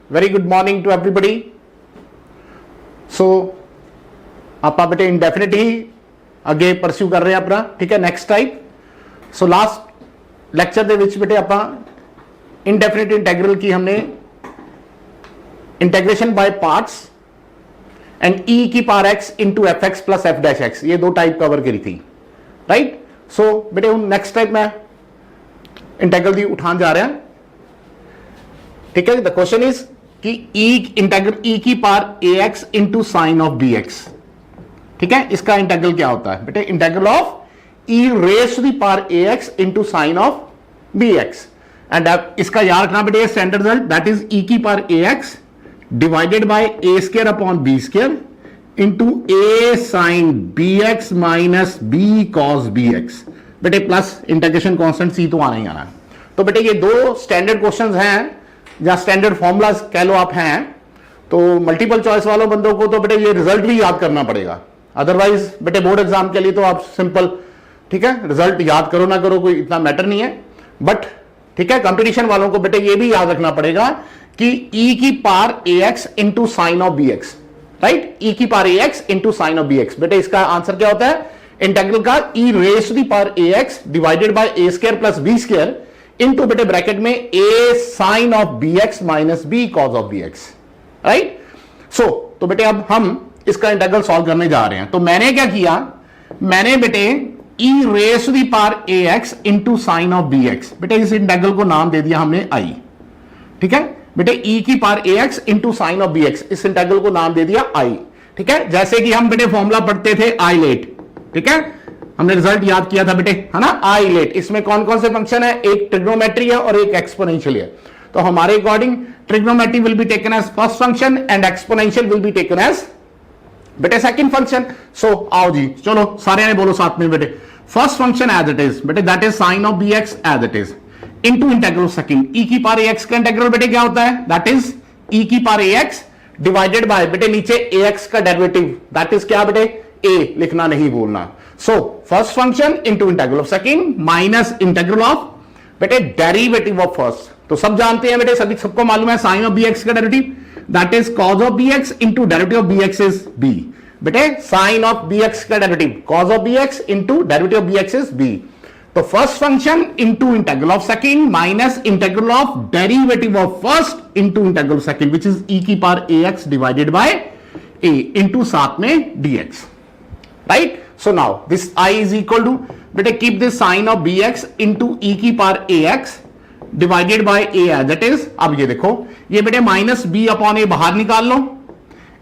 Very good morning to everybody. So आप बेटे indefinite ही अगे परस्यू कर रहे हैं अपना, ठीक है। Next type so last lecture दे विच बेटे आप इनडेफिनिट इंटेग्रल की हमने integration by parts and E की power x into F X plus F dash X, ये दो टाइप कवर करी थी, राइट। सो बेटे हूँ नेक्स्ट टाइप मैं इंटेग्रल दी उठान जा रहे हैं, ठीक है। द क्वेश्चन इज कि इंटेग्रल ई की power a x into sine of b x, ठीक है। इसका इंटेग्रल क्या होता है बेटे? Integral of e raise to the power a x into sine of b x. And इसका याद रखना बेटे standard result, that is e की power a x divided by a square upon B square into A sine B x minus B cos B x. बेटे plus integration constant C तो आना ही आना है। तो बेटे ये दो स्टैंडर्ड क्वेश्चंस हैं या स्टैंडर्ड फॉर्मूलाज कह लो आप हैं। तो मल्टीपल चॉइस वालों बंदों को तो बेटे ये रिजल्ट भी याद करना पड़ेगा, अदरवाइज बेटे बोर्ड एग्जाम के लिए तो आप सिंपल, ठीक है, रिजल्ट याद करो ना करो कोई इतना मैटर नहीं है। बट ठीक है, कंपटीशन वालों को बेटे ये भी याद रखना पड़ेगा कि ई की power a x into sine of b x, right. E की power a x into sine of b x, बेटे इसका आंसर क्या होता है? इंटीग्रल का e raise to the power a x divided by a square plus B square into बेटे bracket में a sine of b x minus b cos of b x, right. So तो बेटे अब हम इसका इंटीग्रल सॉल्व करने जा रहे हैं। तो मैंने क्या किया, मैंने बेटे e raise to the power a x into sine of b x, बेटे इस इंटीग्रल को नाम दे दिया हमने आई, ठीक है। बेटे ई की power a x into sine of b x, इस इंटीग्रल को नाम दे दिया आई, ठीक है। जैसे कि हम बेटे फॉर्मूला पढ़ते थे आई लेट, ठीक है, हमने रिजल्ट याद किया था बेटे, है ना, आई लेट। इसमें कौन कौन से फंक्शन है? एक ट्रिग्नोमेट्री है और एक एक्सपोनेंशियल है। तो हमारे according trigonometry will be taken as first function and exponential will be taken as बेटे सेकंड फंक्शन। सो आओ जी, चलो सारे ने बोलो साथ में बेटे, first function as it is बेटे, that is sine of b x as it is into integral second e की पावर ए एक्स का इंटीग्रल बेटे क्या होता है? दैट इज ई की power a x divided by बेटे नीचे ए एक्स का डेरिवेटिव, दैट इज क्या बेटे? ए लिखना नहीं भूलना। So first function into integral of second minus integral of बेटे डेरिवेटिव ऑफ फर्स्ट। तो सब जानते हैं बेटे, सभी सबको मालूम है साइन ऑफ बी एक्स का derivative that is cos of b x into derivative of b x is b. बेटे साइन ऑफ बी एक्स का derivative cos of b x into derivative of b x is b. तो first function into integral of second minus integral of derivative of first into integral second which is e की power a x divided by a into साथ में dx, right? So now this I is equal to बेटे keep this sin of bx into e की power ax divided by a as that is। अब ये देखो, ये बेटे minus b upon a बाहर निकाल लो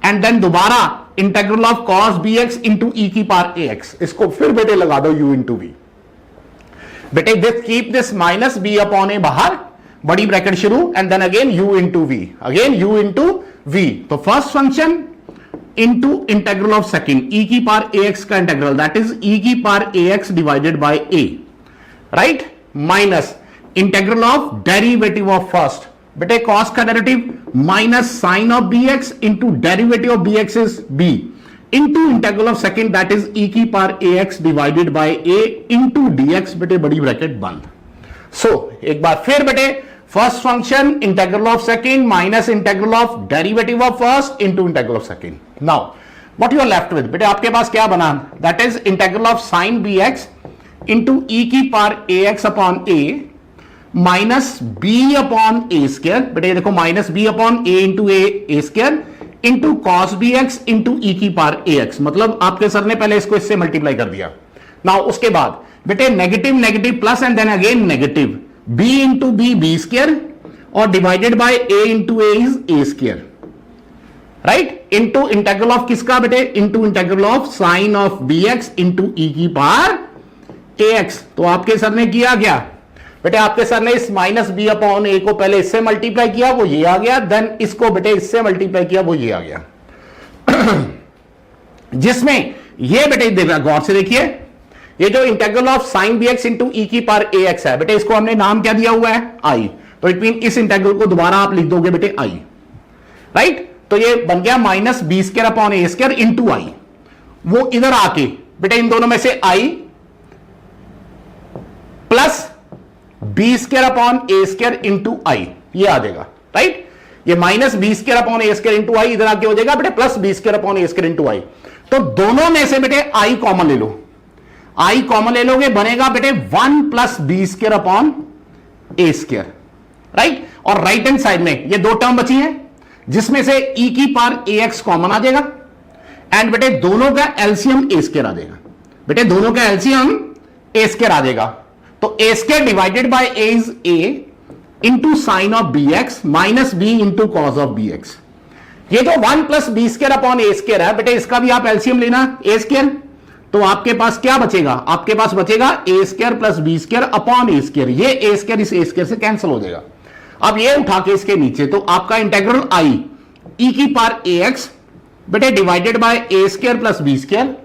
एंड देन दोबारा integral of cos bx into e की पावर ax, इसको फिर बेटे लगा दो u into v। बेटे this keep this minus b upon a बाहर, बड़ी ब्रैकेट शुरू and then again u into v, again u into v। तो first function into integral of second e की पावर ए एक्स का integral that is e की power a x divided by a, right, minus integral of derivative of first बेटे cos का derivative minus sine of b x into derivative of b x is b into integral of second that is e की power a x divided by a into d x, बेटे बड़ी bracket बंद। So एक बार फिर बेटे first function integral of second minus integral of derivative of first into integral of second. Now what you are left with बेटे, आपके पास क्या बना? That is integral of sine B x into e की power a x upon a minus b upon a square, बेटे ये देखो minus b upon a into a square into cos B x into e की power a x, मतलब आपके sir ने पहले इसको इससे मल्टीप्लाई कर दिया। नाउ उसके बाद बेटे negative negative plus and then again negative b into b square और divided by a into a is a square, right, into integral of किसका बेटे? Into integral of sine of b x into e की power a x. तो आपके sir ने किया क्या बेटे? आपके सर ने इस माइनस बी अपॉन ए को पहले इससे मल्टीप्लाई किया, वो ये आ गया, देन इसको बेटे इससे मल्टीप्लाई किया, वो ये आ गया जिसमें ये बेटे गौर से देखिए, ये जो integral of sine B x into e की पावर ए एक्स है बेटे, इसको हमने नाम क्या दिया हुआ है? आई। तो इट मीन इस इंटीग्रल को दोबारा आप लिख दोगे बेटे आई, राइट। तो ये बन गया minus B square upon a square into आई। वो इधर आके बेटे इन दोनों में से आई plus B square upon a square into आई, ये आ जाएगा, राइट। ये minus B square upon a square into आई इधर आके हो जाएगा बेटे plus B square upon a square into आई। तो दोनों में से बेटे आई कॉमन ले लो, आई कॉमन ले लोगे बनेगा बेटे 1 plus B square upon a square, right. और राइट हैंड साइड में ये दो टर्म बची हैं जिसमें से ई की पावर ए एक्स कॉमन आ जाएगा एंड बेटे दोनों का एलसीएम ए स्क्वायर आ जाएगा। बेटे दोनों का एलसीएम ए स्क्वायर आ जाएगा। तो a square divided by a is a into sine of b x minus b into cos of b x. ये जो 1 plus B square upon a square है बेटे इसका भी आप एलसीएम लेना ए स्क्वायर। तो आपके पास क्या बचेगा, आपके पास बचेगा a square plus B square upon a square. ये ए स्क्वायर इस ए स्क्वायर से कैंसिल हो जाएगा। अब ये उठा के इसके नीचे तो आपका इंटेग्रल आई ई की पावर ए एक्स बेटे divided by a square plus B square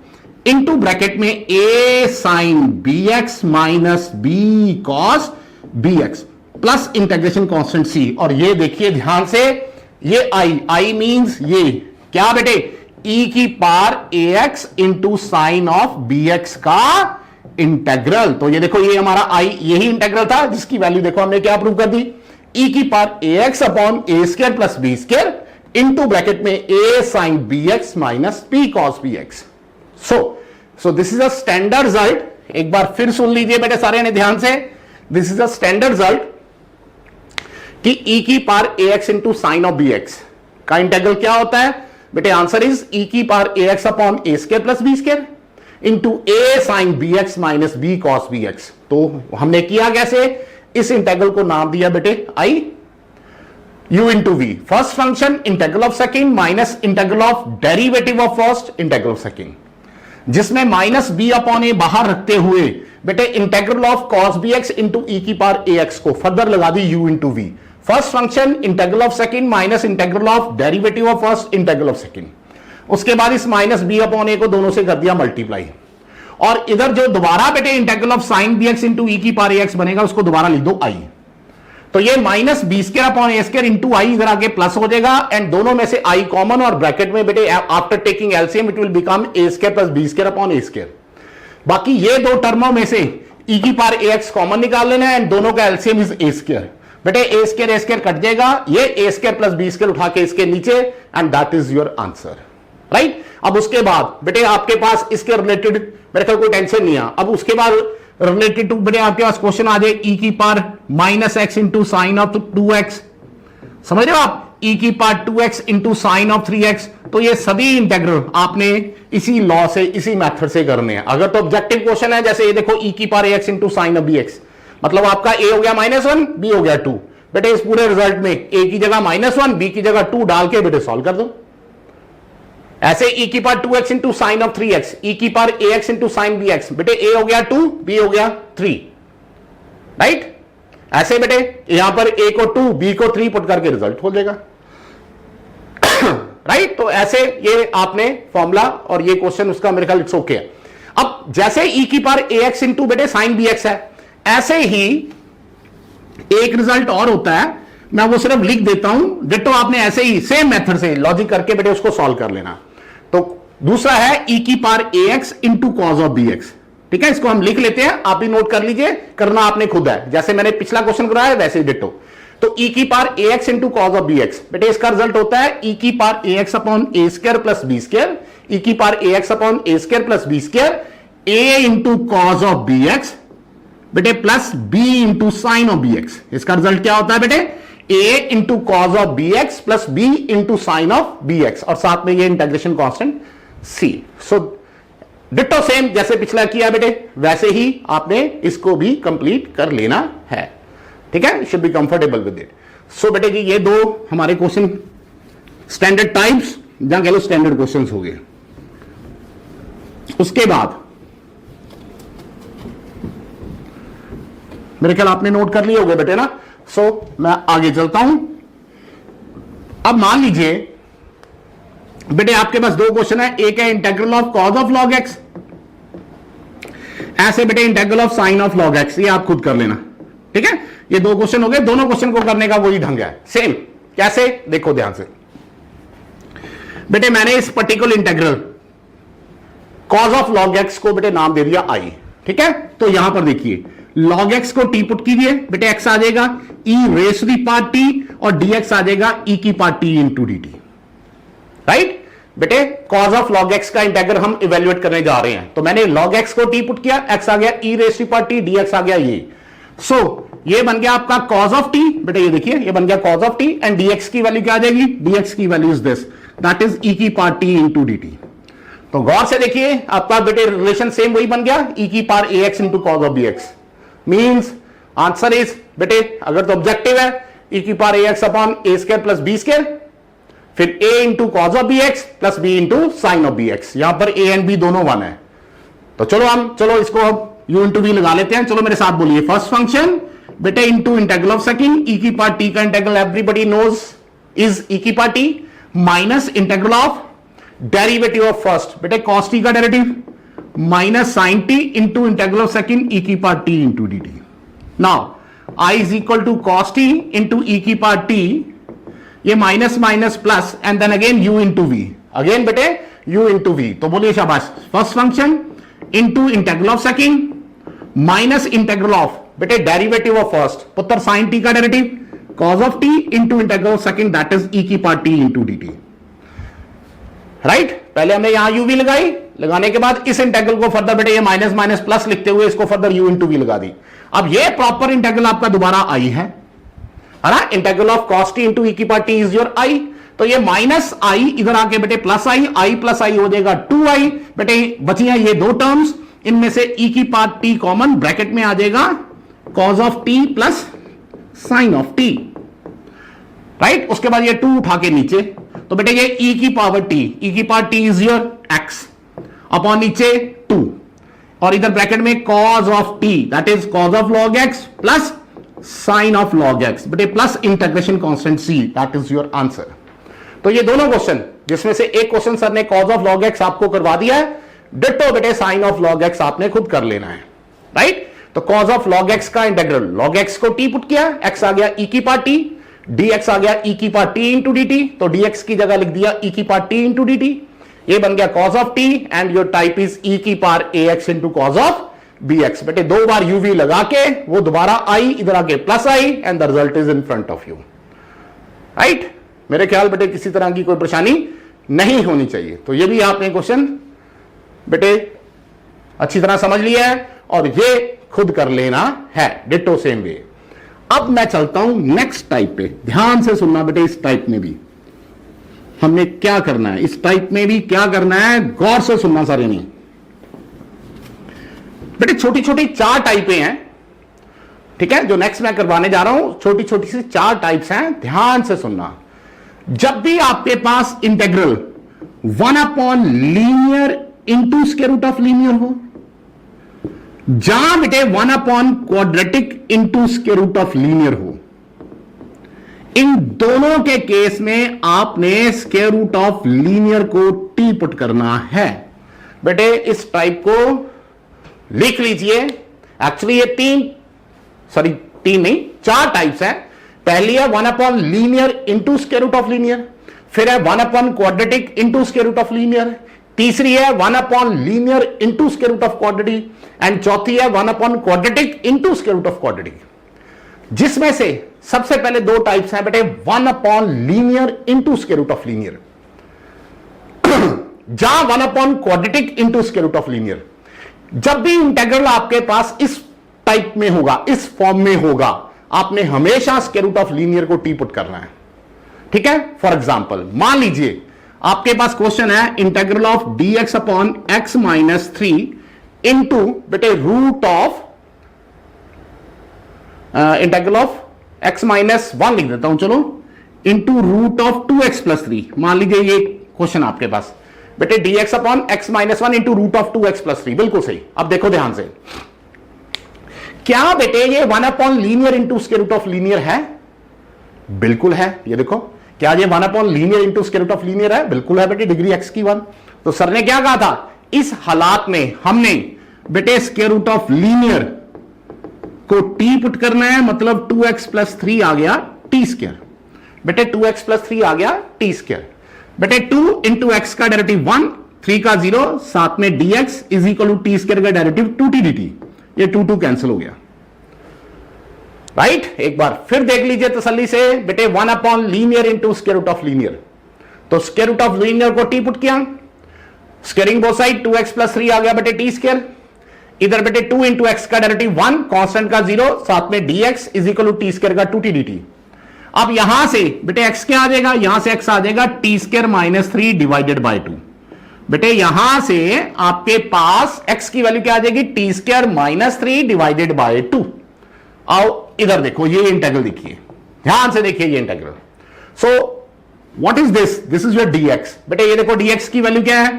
into bracket में a sine B x minus B cos B x plus integration constant c. और ये देखिए ध्यान से, ये आई मींस ये क्या बेटे ई की power a x into sine of b x का इंटेग्रल। तो ये देखो ये हमारा आई यही इंटेग्रल था जिसकी वैल्यू देखो हमने क्या प्रूव कर दी, ई की power a x upon a square plus B square into bracket में a sine B x minus B cos B x. So this is a standard result. एक बार फिर सुन लीजिए बेटे सारे ने ध्यान से, this is a standard result कि ई की power a x into sine of b x का इंटेग्रल क्या होता है बेटे, आंसर इज ई की power a x upon a square plus B square into A sine B x minus B cos B x. तो हमने किया कैसे, इस इंटेग्रल को नाम दिया बेटे I u into v, first function integral of second minus integral of derivative of first integral of second, जिसमें माइनस बी अपॉन ए बाहर रखते हुए बेटे integral of cos B x into e की पावर ए एक्स को further लगा दी u into v, first function integral of second minus integral of derivative of first integral of second. उसके बाद इस माइनस बी अपॉन ए को दोनों से कर दिया मल्टीप्लाई, और इधर जो दोबारा बेटे integral of sine B x into e की पावर ए एक्स बनेगा उसको दोबारा लिख दो आई। तो ये minus B square upon a square into आई इधर आगे प्लस हो जाएगा एंड दोनों में से आई कॉमन और ब्रैकेट में बेटे after taking LCM it will become a square plus B square upon a square. बाकी ये दो टर्मों में से ई की पावर ए एक्स कॉमन निकाल लेना है एंड दोनों का एलसीएम इज ए स्क्वायर। बेटे ए स्क्वायर कट जाएगा, ये a square plus B square उठा के इसके नीचे and that is your answer, right. अब उसके बाद बेटे आपके पास इसके रिलेटेड मेरे ख्याल कोई टेंशन नहीं है। अब उसके बाद रिलेटेड टू बेटे आपके पास क्वेश्चन आ जाए ई की power minus x into sine of 2x, समझ रहे हो आप, ई की power 2x into sine of 3x। तो ये सभी इंटेग्रल आपने इसी लॉ से इसी मेथड से करने हैं। अगर तो ऑब्जेक्टिव क्वेश्चन है जैसे ये देखो ई की power x into sine of b x, मतलब आपका ए हो गया -1 बी हो गया 2, बेटे इस पूरे रिजल्ट में ए की जगह -1 बी की जगह 2 डाल के बेटे सॉल्व कर दो। ऐसे ई की power 2x into sine of 3x, e की power a x into sine B x, बेटे ए हो गया 2 बी हो गया 3, राइट। ऐसे बेटे यहां पर ए को 2 बी को 3 पुट करके रिजल्ट हो जाएगा, राइट। तो ऐसे ये आपने फॉर्मूला और ये क्वेश्चन उसका मेरे ख्याल इट्स ओके है। अब जैसे ई की पावर ए एक्स इंटू बेटे साइन बी एक्स है, ऐसे ही एक रिजल्ट और होता है, मैं वो सिर्फ लिख देता हूं, डिट्टो आपने ऐसे ही सेम मेथड से लॉजिक करके बेटे उसको सॉल्व कर लेना। तो दूसरा है ई की power a x into cos of b x, ठीक है, इसको हम लिख लेते हैं, आप भी नोट कर लीजिए, करना आपने खुद है, जैसे मैंने पिछला क्वेश्चन कराया वैसे ही डिट्टो। तो ई की power a x into cos of b x, बेटे इसका रिजल्ट होता है ई की power a x upon a square plus B square, e की power a x upon a square plus B square, a into cos of b x बेटे plus b into sine of b x. इसका result क्या होता है बेटे, a into cos of b x plus b into sine of b x, और साथ में ये इंटीग्रेशन कांस्टेंट सी। सो डिट्टो सेम जैसे पिछला किया बेटे वैसे ही आपने इसको भी कंप्लीट कर लेना है, ठीक है, should be comfortable with it. So बेटे जी ये दो हमारे क्वेश्चन स्टैंडर्ड टाइप्स जहां कह लो स्टैंडर्ड क्वेश्चन हो गए। उसके बाद मेरे ख्याल आपने नोट कर लिए होंगे बेटे ना। सो मैं आगे चलता हूं। अब मान लीजिए बेटे आपके पास दो क्वेश्चन है, एक है integral of cause of log x, ऐसे बेटे integral of sine of log x, ये आप खुद कर लेना, ठीक है। ये दो क्वेश्चन हो गए, दोनों क्वेश्चन को करने का वही ढंग है, सेम। कैसे देखो ध्यान से बेटे, मैंने इस particular integral cause of log x को बेटे नाम दे दिया आई, ठीक है। तो यहां पर देखिए लॉग एक्स को टी पुट कीजिए बेटे, एक्स आ जाएगा e raise the power t और dx आ जाएगा e की पावर t into d t. Right बेटे, कॉज ऑफ लॉग एक्स का इंटेग्रल हम इवेल्युएट करने जा रहे हैं, तो मैंने लॉग एक्स को टी पुट किया, एक्स आ गया e raise to power t, dx आ गया ये। सो ये बन गया आपका कॉज ऑफ टी, बेटे ये देखिए ये बन गया cause of T, and dx की वैल्यू क्या आ जाएगी, dx की value is this, that is e की पावर t इंटू डी टी। तो गौर से देखिए आपका बेटे रिलेशन सेम वही बन गया, e की power ax into cos of bx, means answer is बेटे अगर तो ऑब्जेक्टिव है e की power ax upon a square plus b square, फिर a into cos of bx plus b into sine of bx, यहां पर a and b दोनों one है। तो चलो इसको u इंटू v लगा लेते हैं। चलो मेरे साथ बोलिए, फर्स्ट फंक्शन बेटे into integral of second, e की पावर t का integral everybody knows is e की पावर t minus integral of derivative of first, बेटे cos t का derivative minus sine t into integral of second e की पावर t into d t. Now I is equal to cos t into e की पावर t, ये minus minus plus and then again u into v, again बेटे u into v। तो बोलिए शाबाश, first function into integral of second minus integral of बेटे derivative of first, पुत्र sign t का derivative cos of t into integral of second that is e की पावर t into d t. Right, पहले हमने यहां u v लगाई, लगाने के बाद इस इंटेग्रल को फर्दर बेटे ये माइनस माइनस प्लस लिखते हुए इसको फर्दर u इंटू v लगा दी। अब ये प्रॉपर इंटेग्रल आपका दोबारा i है ना, integral of cos t into e की पावर t इज योर i। तो ये माइनस i इधर आके बेटे प्लस i प्लस i हो जाएगा 2i, बेटे बची हैं ये दो टर्म्स, इनमें से e की पावर t कॉमन, ब्रैकेट में आ जाएगा cos of t plus sign of t। Right, उसके बाद ये 2 उठा के नीचे, तो बेटे ये e की पावर t, e की पावर t is your x upon नीचे 2, और इधर ब्रैकेट में cos of t that is cos of log x plus sign of log x, बेटे plus integration constant c, that is your answer. तो ये दोनों क्वेश्चन, जिसमें से एक क्वेश्चन सर ने cos ऑफ log x आपको करवा दिया है, डिट्टो बेटे साइन ऑफ log x आपने खुद कर लेना है। राइट, तो cos ऑफ log x का इंटीग्रल, log x को t पुट किया, x आ गया e की पावर t, dx आ गया e की पावर t इंटू डी टी, तो dx की जगह लिख दिया e की पावर t इंटू डी टी, ये बन गया cos of t and your type is e की power ax into cos of bx। बेटे दो बार uv लगा के वो दोबारा i इधर आके plus i and the result is in front of you. Right, मेरे ख्याल बेटे किसी तरह की कोई परेशानी नहीं होनी चाहिए। तो ये भी आपने क्वेश्चन बेटे अच्छी तरह समझ लिया है और ये खुद कर लेना है डिट्टो सेम वे। अब मैं चलता हूं नेक्स्ट टाइप पे, ध्यान से सुनना बेटे, इस टाइप में भी हमने क्या करना है, इस टाइप में भी क्या करना है, गौर से सुनना सारे ने बेटे। छोटी छोटी 4 टाइपें हैं, ठीक है, जो नेक्स्ट मैं करवाने जा रहा हूं, छोटी छोटी सी 4 टाइप्स हैं, ध्यान से सुनना। जब भी आपके पास integral 1 upon linear into square root of linear हो, जहां बेटे 1 upon quadratic into square root of linear हो, इन दोनों के केस में आपने स्क्वायर रूट ऑफ लीनियर को टी पुट करना है। बेटे इस टाइप को लिख लीजिए। एक्चुअली ये 3 नहीं 4 टाइप्स हैं। पहली है 1 upon linear into square root of linear, फिर है 1 upon quadratic into square root of linear, तीसरी है 1 upon linear into square root of quadratic, and चौथी है 1 upon quadratic into square root of quadratic. जिसमें से सबसे पहले 2 टाइप्स हैं बेटे 1 upon linear into square root of linear, जहां 1 upon quadratic into square root of linear. जब भी इंटेग्रल आपके पास इस टाइप में होगा, इस फॉर्म में होगा, आपने हमेशा स्क्वायर रूट ऑफ लीनियर को टी पुट करना है। ठीक है, फॉर एग्जांपल मान लीजिए आपके पास क्वेश्चन है integral of dx upon x minus 3 into बेटे root of integral of x minus 1 लिख देता हूं, चलो, into root of 2x plus 3। मान लीजिए ये क्वेश्चन आपके पास बेटे dx upon x minus 1 into root of 2x plus 3, बिल्कुल सही। अब देखो ध्यान से, क्या बेटे ये 1 upon linear into square root of linear है? बिल्कुल है। ये देखो, क्या ये 1 upon linear into square root of linear है? बिल्कुल है बेटे, डिग्री x की 1। तो सर ने क्या कहा था, इस हालात में हमने बेटे स्क्वायर रूट ऑफ लीनियर को t पुट करना है, मतलब 2x प्लस 3 आ गया t स्क्वायर। बेटे 2x प्लस 3 आ गया t स्क्वायर। बेटे 2 इंटू एक्स का डेरिवेटिव 1, 3 का 0, साथ में dx is equal to t square का डेरिवेटिव 2t dt। ये 2 कैंसिल हो गया। राइट एक बार फिर देख लीजिए तसल्ली से बेटे, 1 upon linear into square root of linear, तो स्क्वायर रूट ऑफ लीनियर को टी पुट किया, squaring both side 2x plus 3 आ गया बेटे टी स्क्वायर, इधर बेटे 2 इंटू एक्स का डेरिवेटिव 1, कांस्टेंट का 0, साथ में dx is equal to t square का 2t dt। अब यहां से बेटे x क्या आ जाएगा, यहां से x आ जाएगा T square minus 3 divided bye 2। बेटे यहां से आपके पास x की वैल्यू क्या आ जाएगी, T square minus 3 divided bye 2। आओ इधर देखो, ये इंटीग्रल देखिए, ध्यान से देखिए ये integral. So what is this, this is your dx। बेटे ये देखो dx की वैल्यू क्या है,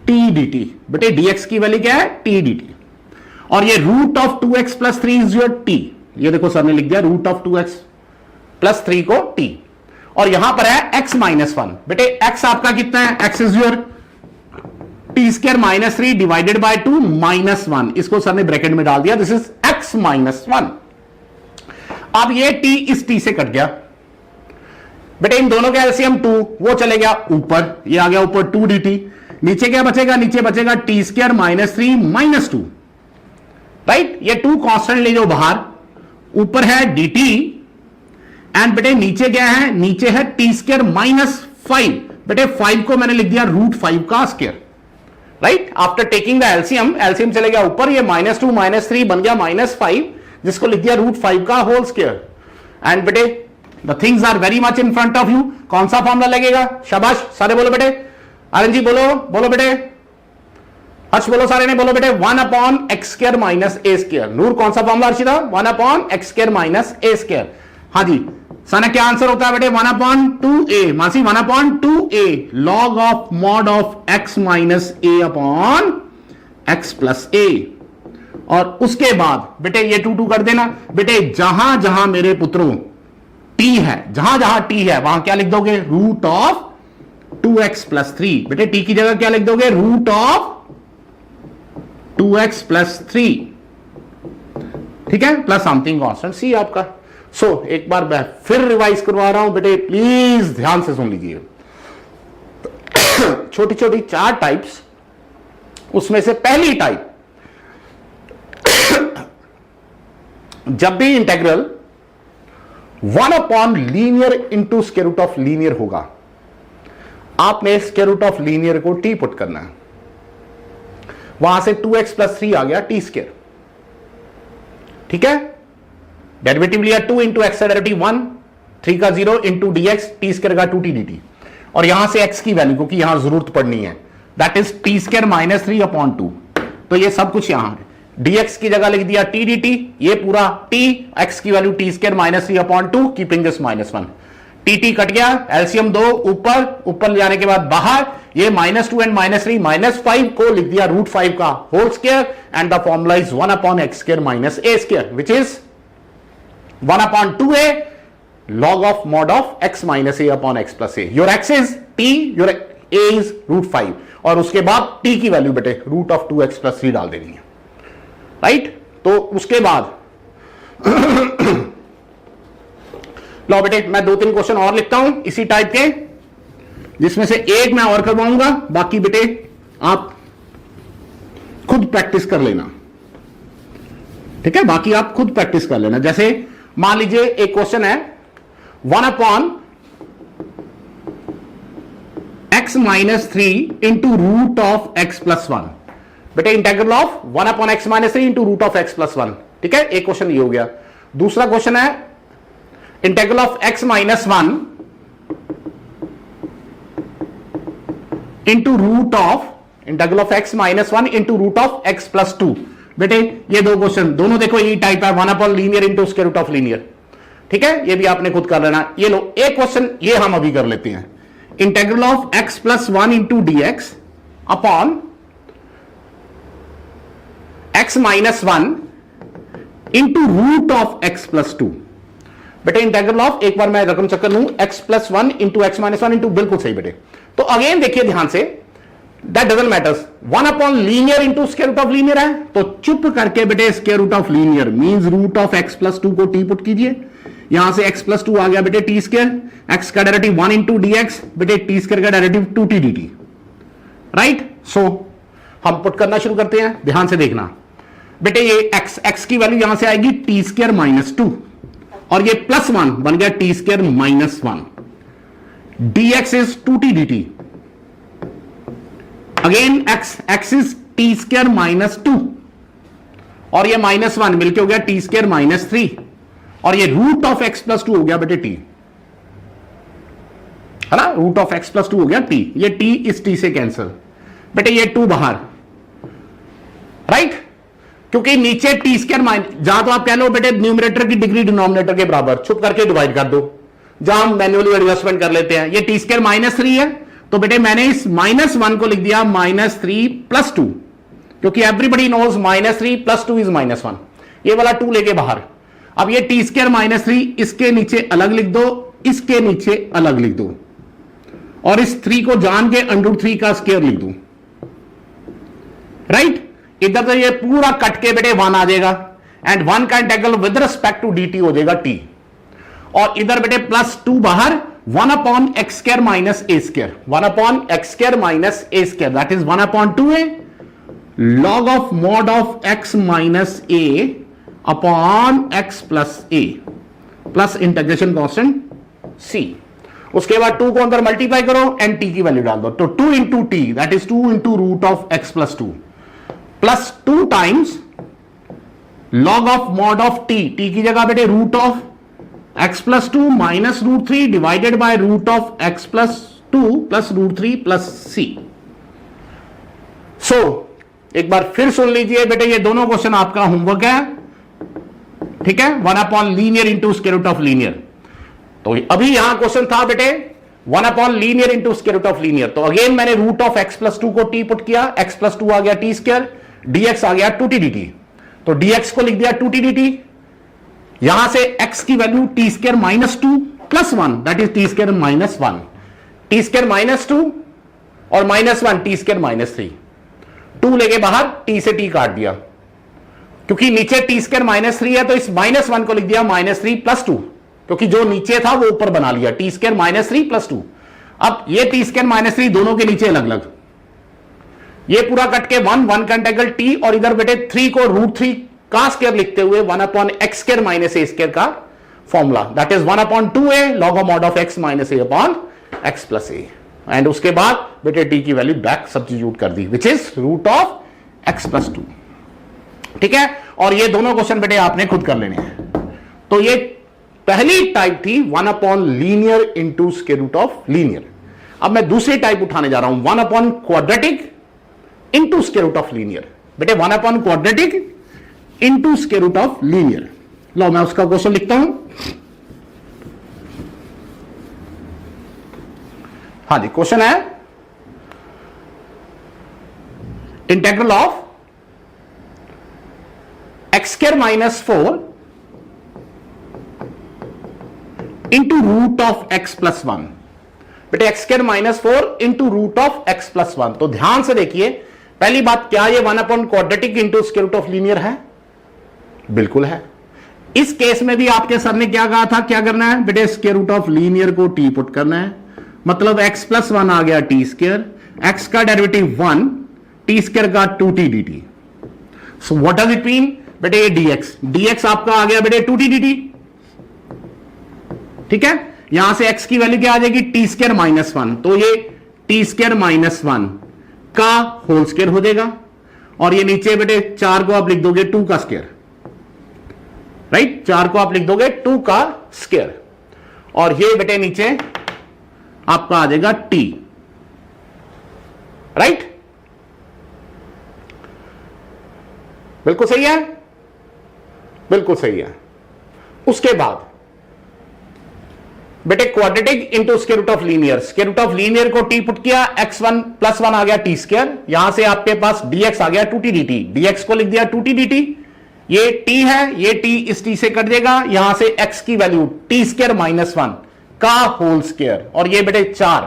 t dt। बेटे dx की वैल्यू क्या है, t dt। और ये root of 2x plus 3 is your t, ये देखो सर ने लिख दिया रूट ऑफ 2x प्लस 3 को t, और यहां पर है x माइनस 1। बेटे x आपका कितना है, x is your T square minus 3 divided bye 2 minus 1, इसको सर ने ब्रैकेट में डाल दिया, दिस इज x माइनस 1। अब ये t इस t से कट गया, बेटे इन दोनों का एलसीएम 2, वो चले गया ऊपर, ये आ गया ऊपर 2 dt, नीचे क्या बचेगा, नीचे बचेगा T square minus 3 minus 2, right. ये 2 कांस्टेंट ले जाओ बाहर, ऊपर है dt एंड बेटे नीचे क्या है, नीचे है टी स्क्वायर माइनस 5। बेटे 5 को मैंने लिख दिया रूट 5 का square, right. After taking the LCM, LCM चले गया ऊपर, ये माइनस 2 माइनस 3 बन गया माइनस 5, जिसको लिख दिया रूट 5 का होल स्क्वायर। एंड बेटे the things are very much in front of you, कौन सा फॉर्मूला लगेगा, शाबाश सारे बोलो बेटे, आर्यन जी बोलो, बोलो बेटे, हर्ष बोलो, सारे ने बोलो बेटे, 1 upon x square minus a square. Noor कौन सा formula Arshita, 1 upon x square minus a square. हाँ जी साना क्या आंसर होता है बेटे, 1 अपॉन 2a, मासी 1 upon 2a log of mod of x minus a upon x plus a। और उसके बाद बेटे ये 2 कर देना, बेटे जहां जहां मेरे पुत्रों t है, जहां जहां t है वहां क्या लिख दोगे, रूट ऑफ 2x प्लस 3। बेटे t की जगह क्या लिख दोगे, रूट ऑफ 2x प्लस 3, ठीक है, प्लस समथिंग कांस्टेंट c आपका। सो एक बार मैं फिर रिवाइज करवा रहा हूं बेटे, प्लीज ध्यान से सुन लीजिए। छोटी छोटी 4 टाइप्स, उसमें से पहली टाइप, जब भी integral 1 upon linear into square root of linear होगा, आपने स्क्वायर रूट ऑफ लीनियर को टी पुट करना है, वहां से 2x प्लस 3 आ गया टी स्क्वायर, ठीक है। डेरिवेटिव लिया 2 इंटू एक्स का डेरिवेटिव 1, 3 का 0 इंटू dx, टी स्क्वायर का 2t dt, और यहां से x की वैल्यू क्योंकि यहां जरूरत पड़नी है, that is T square minus 3 upon 2। तो ये सब कुछ यहां है, dx की जगह लिख दिया t dt, ये पूरा t, x की value T square minus 3 upon 2, keeping this minus 1, T cut गया, एलसीएम 2 ऊपर, ऊपर ले जाने के बाद बाहर, ये -2 एंड -3 -5 को लिख दिया रूट 5 का whole square, and the formula is 1 upon x square minus a square, which is 1 upon 2a log of mod of x minus a upon x plus a। your x is t, your a is root 5, और उसके बाद t की value बेटे root of 2x plus 3 डाल देनी है, right. तो उसके बाद लो बेटे मैं 2-3 क्वेश्चन और लिखता हूं इसी टाइप के, जिसमें से एक मैं और करवाऊंगा, बाकी बेटे आप खुद प्रैक्टिस कर लेना, ठीक है, बाकी आप खुद प्रैक्टिस कर लेना। जैसे मान लीजिए एक क्वेश्चन है 1 upon x minus 3 into root of x plus 1। बेटे integral of 1 upon x minus 3 into root of x plus 1, ठीक है, एक क्वेश्चन ये हो गया। दूसरा क्वेश्चन है integral of x minus 1 into root of, integral of x minus 1 into root of x plus 2। बेटे ये 2 क्वेश्चन दोनों देखो यही टाइप है, 1 upon linear into square root of linear, ठीक है, ये भी आपने खुद कर लेना। ये लो एक क्वेश्चन ये हम अभी कर लेते हैं, integral of x plus 1 into dx upon x minus 1 into root of x plus 2। बेटे इंटीग्रल ऑफ, एक बार मैं रकम चक्कर लूं, x plus 1 into x minus 1 into, बिल्कुल सही बेटे। तो अगेन देखिए ध्यान से, that doesn't matters, 1 upon linear into square root of linear है, तो चुप करके बेटे square root of linear means root of x plus 2 को टी पुट कीजिए, यहां से x प्लस 2 आ गया बेटे टी स्क्वायर, x का डेरिवेटिव 1 इंटू dx, बेटे टी स्क्वायर का डेरिवेटिव 2t dt, राइट। सो हम पुट करना शुरू करते हैं, ध्यान से देखना बेटे, ये x की वैल्यू यहां से आएगी टी स्क्वायर माइनस 2, और ये +1 बन गया T square -1। dx is 2t dt। Again x is T square -2 और ये -1 मिलके हो गया टी स्क्वायर -3 और ये रूट ऑफ x + 2 हो गया बेटे t, है ना, रूट ऑफ x + 2 हो गया t। ये t इस t से कैंसिल बेटे, ये 2 बाहर, राइट, क्योंकि नीचे टी स्क्वायर माइनस, जहां तो आप कह लो बेटे न्यूमरेटर की डिग्री डिनोमिनेटर के बराबर, छुप करके डिवाइड कर दो, जहां हम मैन्युअली एडजस्टमेंट कर लेते हैं। ये टी स्क्वायर -3 है तो बेटे मैंने इस -1 को लिख दिया -3 + 2, क्योंकि एवरीबडी नोज -3 + 2 इज -1। ये वाला 2 लेके बाहर। अब ये टी स्क्वायर -3 इसके नीचे अलग लिख दो, इसके नीचे अलग लिख दो और इस 3 को जान के √3 का स्क्वायर लिख दो, राइट। इधर तो ये पूरा कट के बेटे 1 आ जाएगा एंड 1 का integral with respect to dt हो जाएगा t, और इधर बेटे +2 बाहर, 1/x² - a², 1/x² - a², that is 1/2a log of mod of x minus a upon x plus a plus integration constant c। उसके बाद 2 को अंदर मल्टीप्लाई करो एंड t की वैल्यू डाल दो, तो 2 into T that is 2 into root of x + 2 plus 2 times log of mod of t, t की जगह बेटे root of x + 2 minus √3 divided by root of x + 2 plus √3 plus c। So एक बार फिर सुन लीजिए बेटे, ये दोनों क्वेश्चन आपका होमवर्क है, ठीक है, one upon linear into square root of linear. तो अभी यहां क्वेश्चन था बेटे one upon linear into square root of linear, तो अगेन मैंने रूट ऑफ x + 2 को t पुट किया, x + 2 आ गया t², dx आ गया 2t dt, तो dx को लिख दिया 2t dt। यहां से x की value t² -2 + 1 that is t² -1, t² -2 और -1 t² -3, 2 लेके बाहर, t से t काट दिया, क्योंकि नीचे t² -3 है तो इस -1 को लिख दिया -3 + 2, क्योंकि जो नीचे था वो ऊपर बना लिया, t² -3 + 2। अब ये t² -3 दोनों के नीचे अलग अलग, ये पूरा कट के 1 का इंटीग्रल t, और इधर बेटे 3 को √3 का स्क्वायर लिखते हुए 1/x² - a² का formula, that is 1/2a log of mod of x - a upon x + a, and उसके बाद बेटे t की वैल्यू बैक सब्स्टिट्यूट कर दी which is root of x + 2, ठीक है। और ये दोनों क्वेश्चन बेटे आपने खुद कर लेने हैं। तो ये पहली टाइप थी one upon linear into square root of linear. अब मैं दूसरी टाइप उठाने जा रहा हूं one upon quadratic into square root of linear. बेटे one upon quadratic into square root of linear, लो मैं उसका क्वेश्चन लिखता हूं। हाँ जी, क्वेश्चन है integral of x² - 4 into root of x + 1। बेटे x² - 4 into root of x + 1। तो ध्यान से देखिए, पहली बात, क्या ये 1/क्वाड्रेटिक into square root of linear है? बिल्कुल है। इस केस में भी आपके सर ने क्या कहा था, क्या करना है बेटे, स्क्वायर रूट ऑफ लीनियर को t पुट करना है, मतलब x + 1 आ गया t², x का डेरिवेटिव 1, t² का 2t dt। So what does it mean बेटे, ये dx आपका आ गया बेटे 2t dt, ठीक है। यहां से x की वैल्यू क्या आ जाएगी, t² -1, तो ये t² -1 का होल स्क्वायर हो जाएगा, और ये नीचे बेटे 4 को आप लिख दोगे 2 का स्क्वायर, राइट, 4 को आप लिख दोगे 2 का स्क्वायर, और ये बेटे नीचे आपका आ जाएगा t, राइट, बिल्कुल सही है, बिल्कुल सही है। उसके बाद बेटे quadratic into square root of linear, square root of linear को t पुट किया, x1 + 1 आ गया t², यहां से आपके पास dx आ गया 2t dt, dx को लिख दिया 2t dt, ये t है, ये t इस t से कट देगा, यहां से x की वैल्यू t² -1 का होल स्क्वायर, और ये बेटे 4,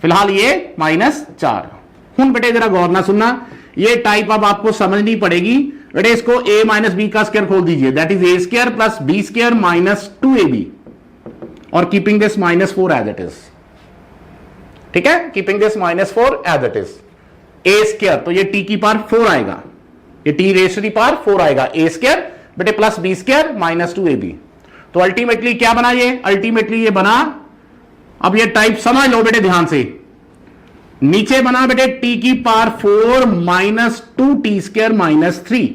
फिलहाल ये -4। हूं बेटे जरा गौर ना सुनना, ये टाइप अब आपको समझनी पड़ेगी बेटे, इसको a - b का स्क्वायर खोल दीजिए, that is a² + b² - 2ab, और keeping this -4 as it is, ठीक है, keeping this -4 as it is, a², तो ये t की पावर 4 आएगा, ये t raise to the power 4 आएगा, a² बेटे + b² - 2ab। तो अल्टीमेटली क्या बना ये, अल्टीमेटली ये बना, अब ये टाइप समझ लो बेटे ध्यान से, नीचे बना बेटे टी की power 4 minus 2 T square minus 3,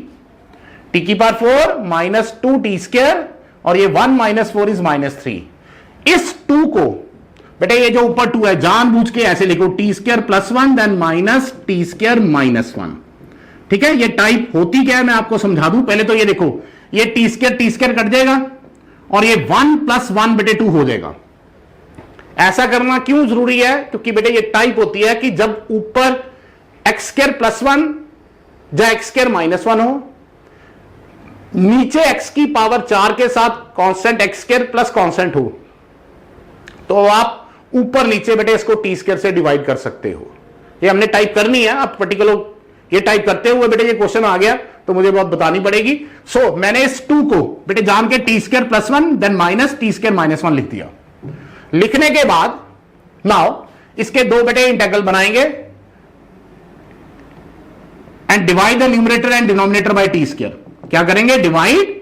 T की पावर 4 माइनस 2 टी स्क्र, और ये 1 माइनस 4 इज माइनस 3। इस 2 को बेटे ये जो ऊपर 2 है जानबूझ के ऐसे लिखो, T square plus 1 then minus T square minus 1। ठीक है, ये टाइप होती क्या है मैं आपको समझा दूं। पहले तो ये देखो, ये टी स्क्र कट जाएगा और ये 1 प्लस 1 बेटे 2 हो जाएगा। ऐसा करना क्यों जरूरी है, क्योंकि बेटे ये टाइप होती है कि जब ऊपर एक्स स्क्र प्लस 1 या एक्स स्क्र माइनस 1 हो, नीचे एक्स की पावर 4 के साथ constant x square plus constant हो, तो आप ऊपर नीचे बेटे इसको टी स्क्र से डिवाइड कर सकते हो। ये हमने टाइप करनी है, अब पर्टिकुलर ये टाइप करते हुए बेटे ये क्वेश्चन आ गया तो मुझे बहुत बतानी पड़ेगी। सो मैंने इस 2 को बेटे जान के T square plus 1 then minus T square minus 1 लिख दिया। लिखने के बाद नाउ इसके 2 बेटे इंटीग्रल बनाएंगे and divide the numerator and denominator by T square. क्या करेंगे, divide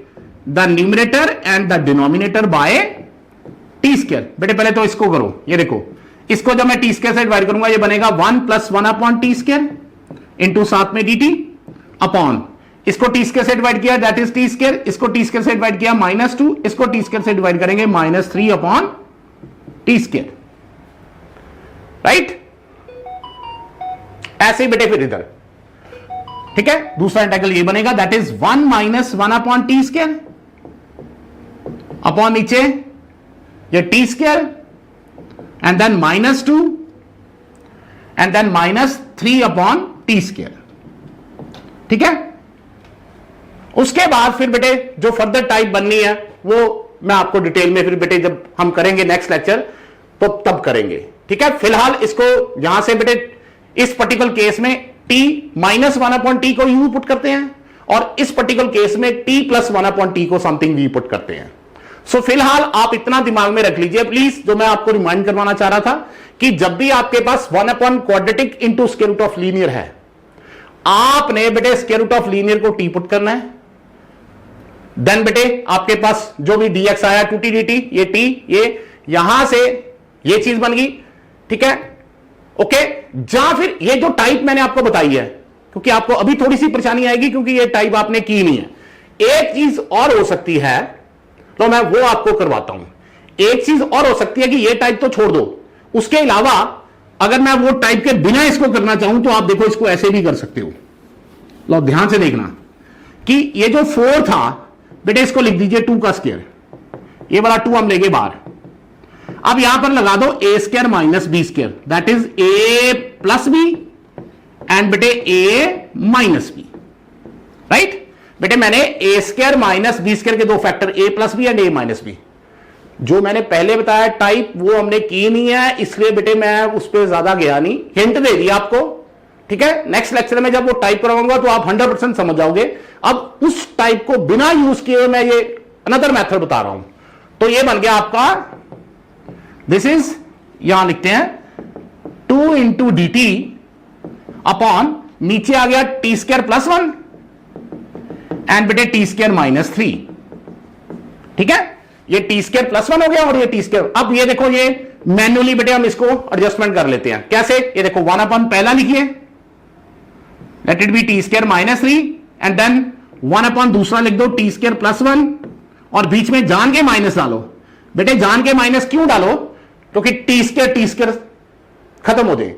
the numerator and the denominator by T square. बेटे पहले तो इसको करो, ये देखो, इसको जब मैं टी स्क्र से डिवाइड करूंगा ये बनेगा 1 plus 1 upon T square into साथ में डी टी अपॉन, इसको टी स्क्र से डिवाइड किया दैट इज टी स्क्र, इसको टी स्क्र से डिवाइड किया माइनस 2, इसको टी स्क्र से डिवाइड करेंगे minus 3 upon T square. Right, ऐसे बेटे फिर इधर, ठीक है, दूसरा इंटीग्रल ये बनेगा that is 1 minus 1 upon T square upon नीचे ये T square and then minus 2 and then minus 3 upon T square. ठीक है, उसके बाद फिर बेटे जो फर्दर टाइप बननी है वो मैं आपको डिटेल में फिर बेटे जब हम करेंगे नेक्स्ट लेक्चर तो तब करेंगे। ठीक है, फिलहाल इसको यहां से बेटे इस पर्टिकुलर केस में t माइनस 1 अपॉन टी को यू पुट करते हैं और इस पर्टिकुलर केस में t प्लस 1 अपॉन टी को समथिंग वी पुट करते हैं। सो फिलहाल आप इतना दिमाग में रख लीजिए प्लीज, जो मैं आपको रिमाइंड करवाना चाह रहा था कि जब भी आपके पास 1 upon quadratic into square root of linear है, आपने बेटे स्क्वायर रूट ऑफ लीनियर को t पुट करना है, देन बेटे आपके पास जो भी dx आया 2t dt, ये t, ये यहां से ये चीज बन गई। ठीक है, ओके, या फिर ये जो टाइप मैंने आपको बताई है, क्योंकि आपको अभी थोड़ी सी परेशानी आएगी क्योंकि ये टाइप आपने की नहीं है। एक चीज और हो सकती है तो मैं वो आपको करवाता हूं। एक चीज और हो सकती है कि ये टाइप तो छोड़ दो, उसके अलावा अगर मैं वो टाइप के बिना इसको करना चाहूं तो आप देखो इसको ऐसे भी कर सकते हो। लो ध्यान से देखना कि ये जो 4 था बेटे इसको लिख दीजिए 2 का स्क्वायर, ये वाला 2 हम लेंगे बाहर। अब यहां पर लगा दो a square minus B square that is a plus b and बेटे ए माइनस बी। राइट बेटे, मैंने a square minus B square के 2 factor a plus b and a minus b, जो मैंने पहले बताया टाइप वो हमने की नहीं है, इसलिए बेटे मैं उस पर ज्यादा गया नहीं, हिंट दे दिया आपको। ठीक है, नेक्स्ट लेक्चर में जब वो टाइप कराऊंगा तो आप 100% समझ जाओगे। अब उस टाइप को बिना यूज किए मैं ये अनदर मेथड बता रहा हूं। तो ये बन गया आपका, दिस इज, यहां लिखते हैं 2 इंटू डी टी अपॉन नीचे आ गया टी स्क्वायर प्लस 1 एंड बेटे टी स्क्वायर माइनस 3। ठीक है, ये टी स्क्वायर प्लस 1 हो गया और ये टी स्क्वायर। अब ये देखो ये मैन्युअली बेटे हम इसको एडजस्टमेंट कर लेते हैं। कैसे, ये देखो 1 अपॉन पहला लिखिए let it be T square minus 3 and then 1 upon दूसरा लिख दो टी स्क्वायर प्लस 1 और बीच में जान के माइनस डालो। बेटे जान के माइनस क्यों डालो, क्योंकि टी स्क्वायर खत्म हो जाए।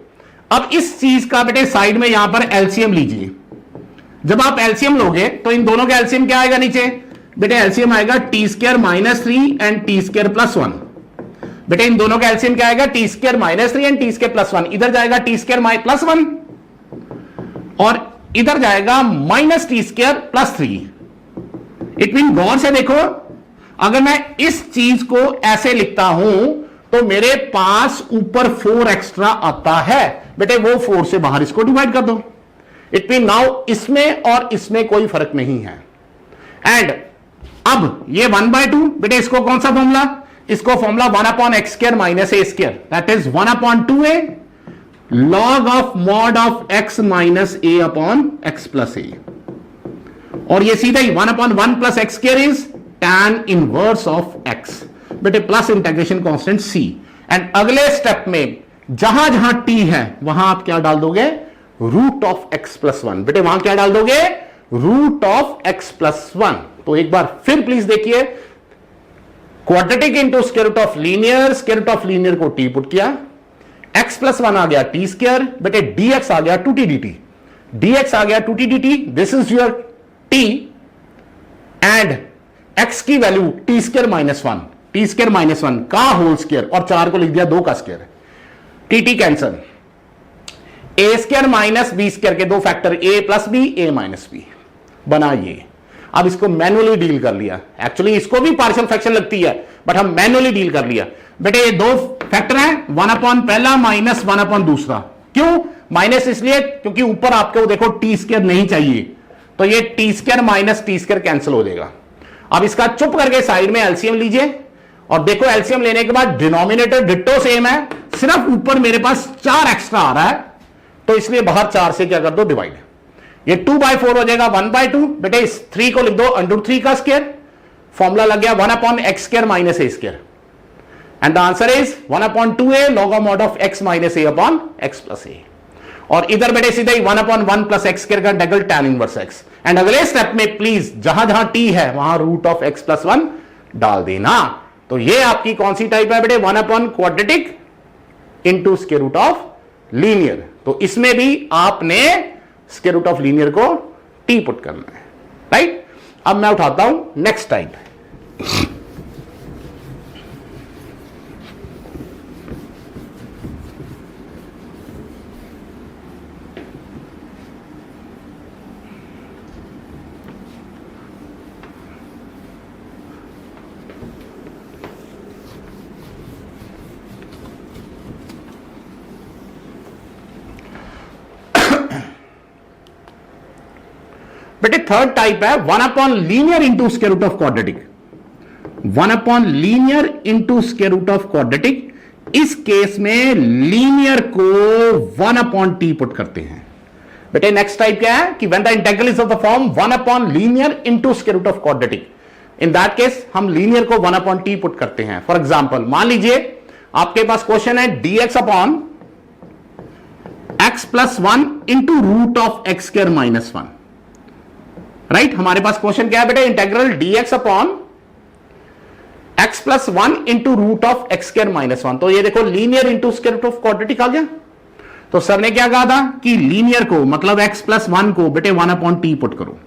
अब इस चीज का बेटे साइड में यहां पर एलसीएम लीजिए। जब आप एलसीएम लोगे तो इन दोनों का एलसीएम क्या आएगा नीचे, बेटे एलसीएम आएगा T square minus 3 and T square plus 1। बेटे इन दोनों का एलसीएम क्या आएगा, T square minus 3 and T square plus 1। इधर जाएगा टी स्क्वायर प्लस 1 और इधर जाएगा minus t square plus 3। It mean गौर से देखो, अगर मैं इस चीज को ऐसे लिखता हूं तो मेरे पास ऊपर 4 एक्स्ट्रा आता है। बेटे वो 4 से बाहर इसको डिवाइड कर दो। इट मीन नाउ इसमें और इसमें कोई फर्क नहीं है। एंड अब ये 1/2 बेटे इसको कौन सा फॉर्मूला, इसको formula 1 upon x square minus a square that is 1 upon 2a log of mod of x minus a upon x plus a। और ये सीधा ही 1 upon 1 plus x square is tan inverse of x, बेटे plus integration constant c, and अगले step में जहां जहां t है वहां आप क्या डाल दोगे, root of x plus one, बेटे वहां क्या डाल दोगे, root of x plus one. तो एक बार फिर प्लीज देखिए, quadratic into square root of linear, square root of linear को t पुट किया, x प्लस वन आ गया टी स्क्वायर, बेटे dx आ गया 2t dt, dx आ गया 2t dt, this is your t and x की value T square minus one, T square minus one का होल स्क्वायर, और 4 को लिख दिया 2 का square, T cancel, A square minus B square के 2 factor, a plus B, a minus B बना ये। अब इसको मैनुअली डील कर लिया, एक्चुअली इसको भी पार्शियल फ्रैक्शन लगती है बट हम मैनुअली डील कर लिया। बेटे ये 2 फैक्टर हैं, 1 अपॉन पहला माइनस 1 अपॉन दूसरा, क्यों माइनस, इसलिए क्योंकि ऊपर आपको देखो टी स्क्वायर नहीं चाहिए, तो ये T square minus t square cancel हो जाएगा। अब इसका चुप करके साइड में एलसीएम लीजिए, और देखो एलसीएम लेने के बाद डिनोमिनेटर डिट्टो सेम है, सिर्फ ऊपर मेरे पास 4 एक्स्ट्रा आ रहा है, तो इसलिए बाहर 4 से क्या कर दो, डिवाइड, ये 2/4 हो जाएगा 1/2, बेटे इस 3 को लिख दो √3 का स्क्वायर, फॉर्मूला लग गया 1 upon x square minus a square, and the answer is 1 upon 2a log mod of x minus a upon x plus a, और इधर बेटे सीधा ही 1 अपॉन 1 प्लस एक्स स्क्वायर का double tan inverse x, and अगले step में please जहां जहां t है वहां रूट ऑफ x प्लस 1 डाल देना। तो ये आपकी कौन सी टाइप है बेटे, 1 upon quadratic into square root of linear, तो इसमें भी आपने स्क्वायर रूट ऑफ लीनियर को t पुट करना है, राइट। अब मैं उठाता हूं नेक्स्ट टाइप, बेटे थर्ड टाइप है 1 upon linear into square root of quadratic, 1 upon linear into square root of quadratic. इस केस में लीनियर को 1 अपॉन टी पुट करते हैं। बेटे नेक्स्ट टाइप क्या है कि when the integral is of the form 1 upon linear into square root of quadratic, in that case हम लीनियर को 1 अपॉन टी पुट करते हैं। फॉर एग्जांपल मान लीजिए आपके पास क्वेश्चन है dx upon x plus 1 into root of x square minus 1, right. हमारे पास क्वेश्चन क्या है बेटे, integral dx upon x plus 1 into root of x square minus 1, तो ये देखो linear into square root of quadratic आ गया। तो सर ने क्या कहा था कि लीनियर को मतलब x प्लस 1 को बेटे 1 अपॉन टी पुट करो,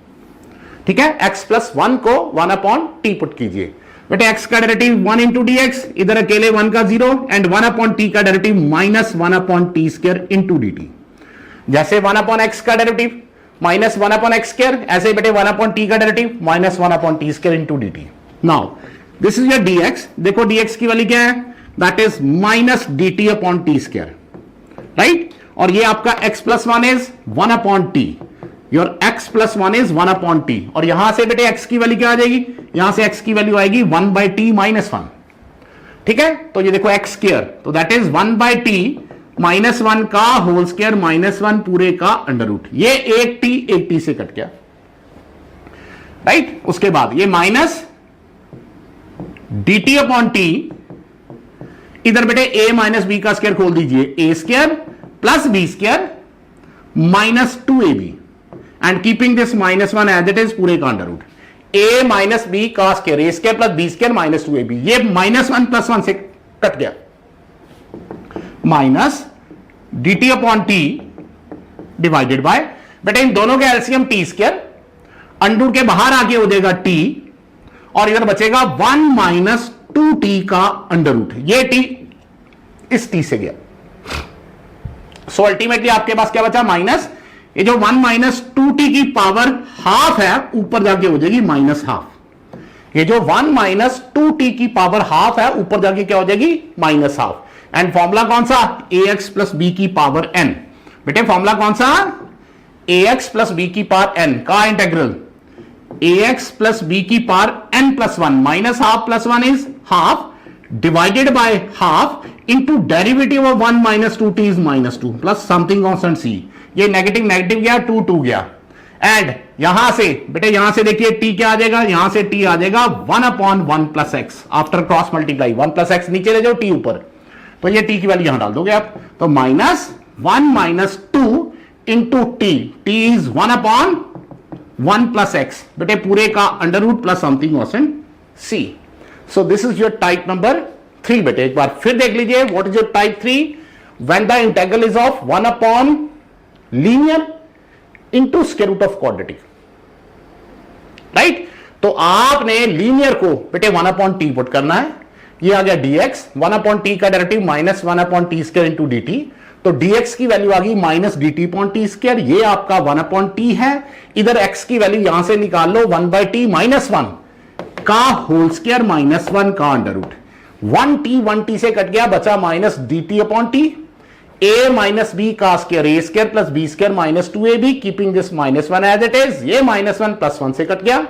ठीक है, x प्लस 1 को 1 अपॉन टी पुट कीजिए। बेटे x का डेरिवेटिव 1 इंटू डी एक्स, इधर अकेले 1 का 0, एंड 1 अपॉन टी का derivative minus 1 upon T square into d T. जैसे 1 अपॉन एक्स का derivative minus 1 upon x square, ऐसे बेटे 1 अपॉन टी का derivative minus 1 upon T square into d t. Now this is your dx, देखो dx की value क्या है, that is minus d t upon T square, right. और ये आपका x plus 1 is 1 upon T, your x plus 1 is 1 upon T, और यहां से बेटे x की वैल्यू क्या आ जाएगी, यहां से x की वैल्यू आएगी 1/t माइनस 1, ठीक है। तो ये देखो x स्क्वायर, तो दैट इज 1/t माइनस 1 का होल स्क्वायर माइनस 1 पूरे का अंडर रूट, ये एक टी से कट गया, राइट। उसके बाद ये minus d t upon t, इधर बेटे a माइनस बी का स्क्वायर खोल दीजिए, a square plus B square minus 2ab, and keeping this minus 1 as it is पूरे का under root, a minus B का square, a square plus B square minus 2ab, ये minus 1 plus 1 से cut गया, minus d t upon t divided by, बेटे इन दोनों के एलसीएम टी स्क्वायर, अंडर के बाहर आके हो जाएगा टी, और इधर बचेगा 1 माइनस 2t का अंडर रूट, ये टी इस टी से गया। सो अल्टीमेटली आपके पास क्या बचा, माइनस, ये जो 1 माइनस 2t की पावर हाफ है ऊपर जाके हो जाएगी माइनस हाफ, ये जो 1 माइनस 2t की पावर हाफ है ऊपर जाके क्या हो जाएगी माइनस हाफ। एंड फॉर्मूला कौन सा, ax प्लस बी की पावर n, बेटे फॉर्मूला कौन सा, ax प्लस बी की पावर n का इंटीग्रल ax प्लस बी की power n plus 1, minus half plus 1 is half divided by half into derivative of 1 minus 2t is minus 2 plus something constant c, ये negative negative गया 2 गया, and यहां से बेटे, यहां से देखिए टी क्या आ जाएगा, यहां से टी आ जाएगा 1/1 plus x after cross multiply, 1 plus x नीचे ले जाओ, टी ऊपर, तो ये टी की वैल्यू यहां डाल दोगे आप, तो -1 - 2 into t, t is 1/1 plus x, बेटे पूरे का अंडर रूट प्लस समथिंग ऑसन c. So this is your type number 3. बेटे एक बार फिर देख लीजिए, what is your type 3? When the integral is of 1/लीनियर into square root of quadratic, right. तो आपने लीनियर को बेटे 1/t पुट करना है, ये आ गया dx, 1/t का डेरिवेटिव -1/t² इंटू dt, तो dx की वैल्यू आ गई -dt/t², ये आपका 1/t है. इधर x की वैल्यू यहां से निकाल लो, 1/t - 1 का होल स्क्वायर -1 का अंडर रूट, 1t से कट गया, बचा -dt/t, a माइनस बी का square A square plus B square -2ab, keeping this -1 as it is, ये -1 + 1 से कट गया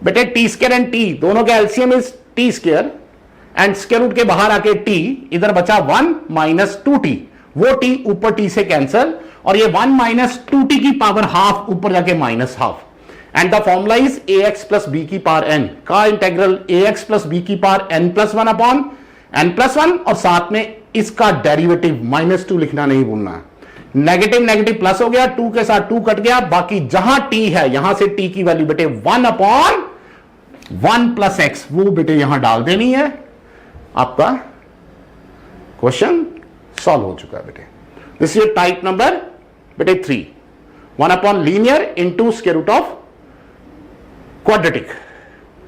बेटे, टी स्क्वायर एंड टी दोनों का LCM is T square, and square root के बाहर आके टी, इधर बचा 1 - 2t, वो टी ऊपर टी से कैंसल, और ये 1 - 2t की पावर हाफ ऊपर जाके -12, and the formula is ax + b की पावर n का इंटीग्रल ax + b की पावर n+1/n+1, और साथ में इसका डेरिवेटिव -2 लिखना नहीं भूलना है. नेगेटिव नेगेटिव प्लस हो गया, 2 के साथ 2 कट गया, बाकी जहां t है यहां से t की वैल्यू बेटे 1/1 प्लस x, वो बेटे यहां डाल देनी है. आपका क्वेश्चन सॉल्व हो चुका है बेटे. दिस इज टाइप नंबर बेटे 3, 1/लीनियर into square root of quadratic,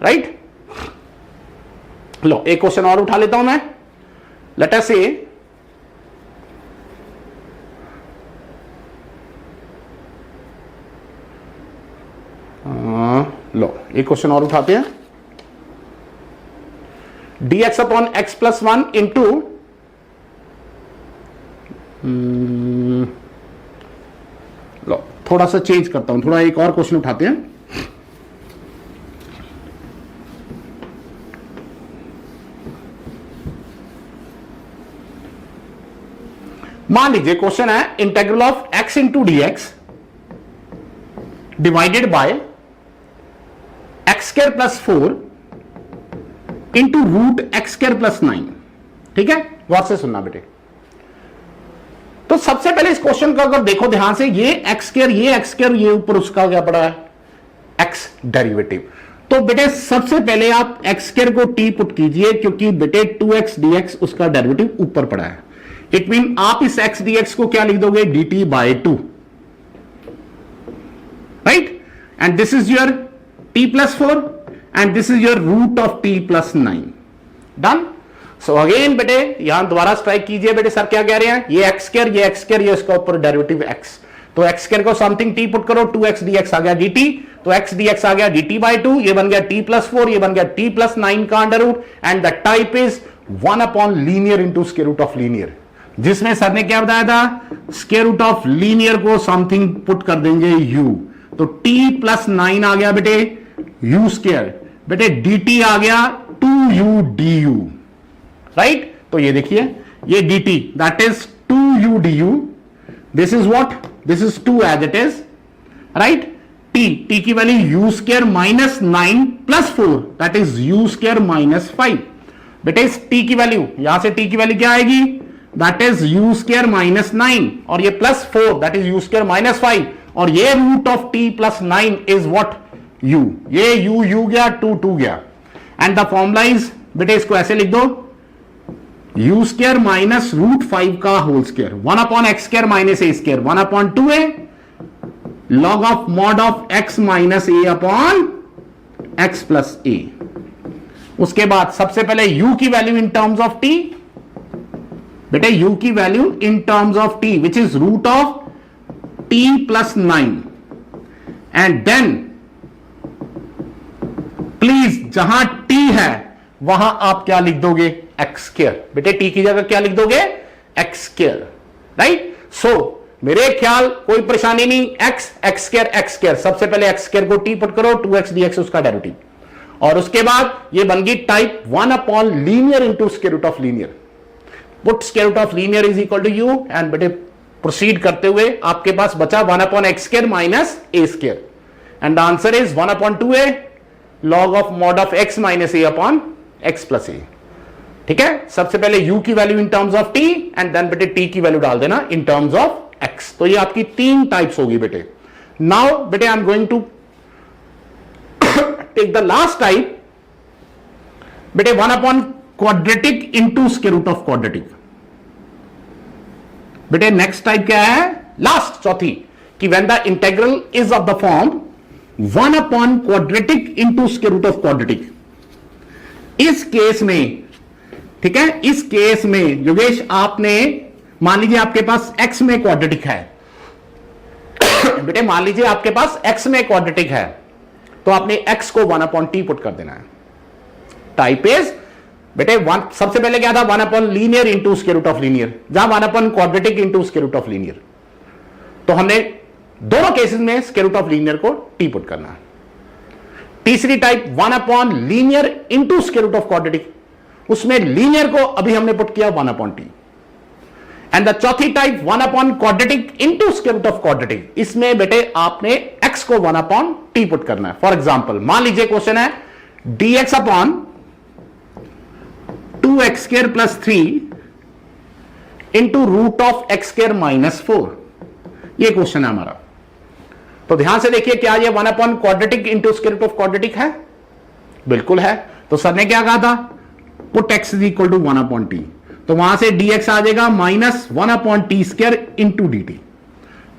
right. लो एक क्वेश्चन और उठा लेता हूं मैं. लेट अस से लो एक क्वेश्चन और उठाते हैं. dx/x + 1 इंटू, लो थोड़ा सा चेंज करता हूं, थोड़ा एक और क्वेश्चन उठाते हैं. मान लीजिए क्वेश्चन है integral of x into dx divided by x² + 4 into root x² + 9. ठीक है, गौर से सुनना बेटे. तो सबसे पहले इस क्वेश्चन का अगर देखो ध्यान से, ये x², ये x², ये ऊपर उसका क्या पड़ा है x डेरिवेटिव. तो बेटे सबसे पहले आप x² को t पुट कीजिए, क्योंकि बेटे 2x dx उसका डेरिवेटिव ऊपर पड़ा है. इट मीन आप इस x dx को क्या लिख दोगे, dt/2, right. And this is your t + 4 and this is your root of t + 9. Done. So again बेटे यहां दोबारा स्ट्राइक कीजिए. बेटे सर क्या कह रहे हैं, ये x², ये x², ये इसका ऊपर डेरिवेटिव x, तो x² को समथिंग t पुट करो, 2x dx आ गया dt, तो x dx आ गया dt/2, ये बन गया t + 4, ये बन गया t + 9 का under root, and the type is 1/लीनियर into square root of linear, जिसमें सर ने क्या बताया था, स्क्वायर रूट ऑफ लीनियर को समथिंग पुट कर देंगे u, तो t + 9 आ गया बेटे u², बेटे dt आ गया 2u du, राइट. तो ये देखिए, ये dt that is 2u du, this is what, this is 2 as it is, right. t की value u² - 9 + 4 that is u² - 5. बेटे इस t की वैल्यू, यहां से t की वैल्यू क्या आएगी, दैट इज u² - 9, और ये +4 दैट इज u² - 5, और ये root of t + 9 is what u, ये u गया, 2 गया, एंड द फॉर्मूला इज बेटे इसको ऐसे लिख दो, u² - √5 का whole square, 1/x² - a², 1/2a log of mod of x - a x + a. उसके बाद सबसे पहले u की value in terms of t, बेटे u की value in terms of t which is root of t + 9, and then please जहां t है वहां आप क्या लिख दोगे, x². बेटे t की जगह क्या लिख दोगे, x², राइट. सो मेरे ख्याल कोई परेशानी नहीं, x², सबसे पहले x² को t पुट करो, 2x dx उसका डेरिवेटिव, और उसके बाद ये बन गई टाइप 1/लीनियर into square root of linear. Put square root of linear is equal to u, and बेटे प्रोसीड करते हुए आपके पास बचा 1/x² minus a², and the answer is 1/2a log of mod of x minus a upon x plus a। ठीक है, सबसे पहले u की value in terms of t and then बेटे t की वैल्यू डाल देना इन टर्म्स ऑफ x। तो ये आपकी 3 टाइप्स होगी बेटे। नाउ बेटे I am going to take the last type बेटे 1/quadratic into square root of quadratic. बेटे नेक्स्ट टाइप क्या है, लास्ट चौथी, कि when the integral is of the form 1/quadratic into square root of quadratic. इस case में, ठीक है, इस केस में योगेश आपने मान लीजिए आपके पास x में क्वाड्रेटिक है बेटे, मान लीजिए आपके पास x में क्वाड्रेटिक है, तो आपने x को 1/t पुट कर देना है। टाइप इज बेटे सबसे पहले क्या था, 1/लीनियर into square root of linear, जहां 1/क्वाड्रेटिक into square root of linear. तो हमने दोनों केसेस में स्क्वायर रूट ऑफ लीनियर को t पुट करना है। तीसरी टाइप 1/लीनियर into square root of quadratic, उसमें लीनियर को अभी हमने पुट किया 1/t। एंड द चौथी टाइप 1/क्वाड्रेटिक into square root of quadratic, इसमें बेटे आपने x को 1/t पुट करना है। फॉर एग्जाम्पल मान लीजिए क्वेश्चन है dx upon 2x² plus 3 into root of x² minus 4, ये क्वेश्चन है हमारा। तो ध्यान से देखिए, क्या ये 1/क्वाड्रेटिक into square root of quadratic है? बिल्कुल है। तो सर ने क्या कहा था, put x is equal to 1/t, तो वहां से dx आ जाएगा माइनस 1/t² इंटू dt।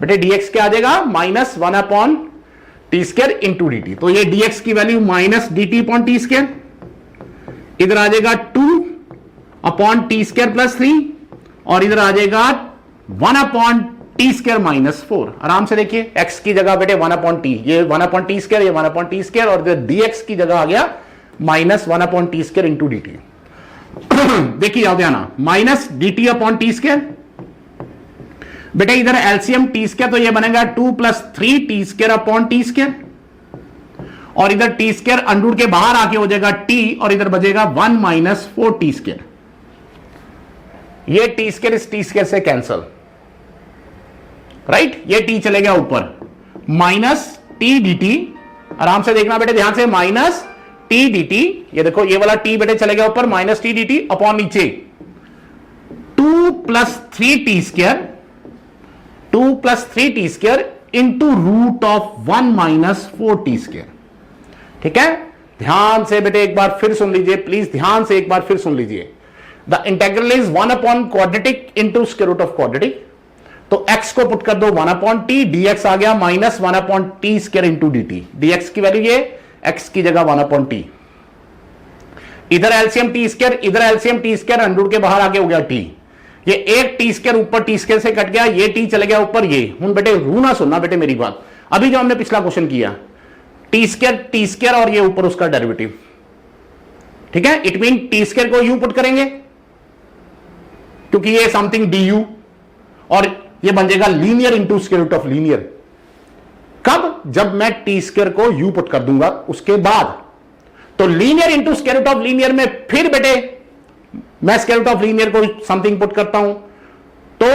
बेटे dx क्या आ जाएगा, माइनस 1/t² इंटू dt। तो ये dx की वैल्यू माइनस dt/t², इधर आ जाएगा 2/t² प्लस 3, और इधर आ जाएगा 1/t² माइनस 4। आराम से देखिए, x की जगह बेटे 1/t, ये 1/t², ये 1/t², और इधर dx की जगह आ गया माइनस 1/t² इंटू dt। देखिए याद आना, माइनस dt/t², बेटे इधर एलसीएम t², तो ये बनेगा 2 + 3t²/t², और इधर t² अंडूर के बाहर आके हो जाएगा t, और इधर बचेगा 1 - 4t²। ये t² इस t² से कैंसल, राइट, ये t चले गया ऊपर, माइनस t dt। आराम से देखना बेटे ध्यान से, माइनस t dt, ये देखो ये वाला t बेटे चले गया ऊपर, माइनस t dt अपॉन नीचे 2 + 3t², 2 + 3t² into root of 1 - 4t²। ठीक है, ध्यान से बेटे एक बार फिर सुन लीजिए, प्लीज ध्यान से एक बार फिर सुन लीजिए। द इंटेग्रल इज 1/क्वाड्रेटिक into square root of quadratic, तो x को पुट कर दो 1/t, dx आ गया minus 1/t² into dt। dx की वैल्यू ये, x की जगह 1/t, इधर एलसीएम t², इधर एलसीएम t², अंडूर के बाहर आके हो गया t, ये एक t² ऊपर t² से कट गया, ये t चले गया ऊपर, ये हूं बेटे रू ना सुनना बेटे मेरी बात, अभी जो हमने पिछला क्वेश्चन किया t² और ये ऊपर उसका डेरिवेटिव। ठीक है, इट मीन t² को u पुट करेंगे क्योंकि ये समथिंग du, और ये बन जाएगा linear into square root of linear. कब? जब मैं t² को u पुट कर दूंगा उसके बाद। तो linear into square root of linear में फिर बेटे मैं स्क्वायर रूट ऑफ लीनियर को समथिंग पुट करता हूं, तो